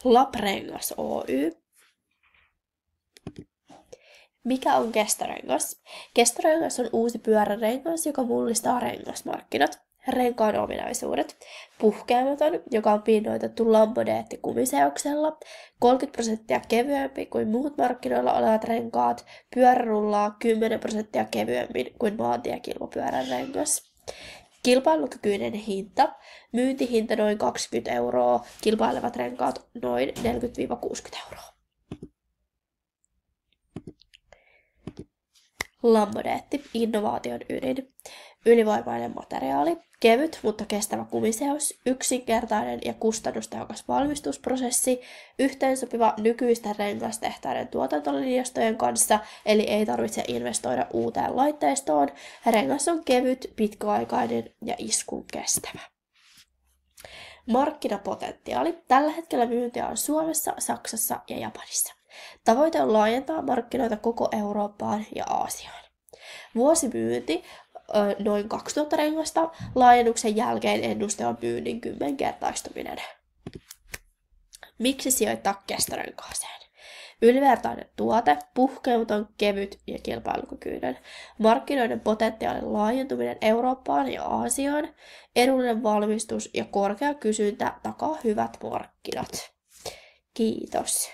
Laprengas Oy. Mikä on kestorengas? Kestorengas on uusi pyörärengas, joka mullistaa rengasmarkkinat. Renkaan ominaisuudet. Puhkeamaton, joka on pinnoitettu lambodeettikumiseoksella. 30% kevyempi kuin muut markkinoilla olevat renkaat. Pyörä rullaa 10% kevyemmin kuin maantiekilpapyörän rengas. Kilpailukykyinen hinta. Myyntihinta noin 20 €, kilpailevat renkaat noin 40-60 €. Lambodeetti, innovaation ydin. Ylivoimainen materiaali, kevyt, mutta kestävä kumiseos, yksinkertainen ja kustannustehokas valmistusprosessi, yhteensopiva nykyisten rengastehtaiden tuotantolinjastojen kanssa, eli ei tarvitse investoida uuteen laitteistoon. Rengas on kevyt, pitkäaikainen ja iskun kestävä. Markkinapotentiaali. Tällä hetkellä myyntiä on Suomessa, Saksassa ja Japanissa. Tavoite on laajentaa markkinoita koko Eurooppaan ja Aasiaan. Vuosimyynti noin 2000 rengasta. Laajennuksen jälkeen ennuste on myynnin 10-kertaistuminen. Miksi sijoittaa kestorenkaaseen? Ylivertainen tuote, puhkeuton, kevyt ja kilpailukykyinen. Markkinoiden potentiaalin laajentuminen Eurooppaan ja Aasiaan. Edullinen valmistus ja korkea kysyntä takaa hyvät markkinat. Kiitos.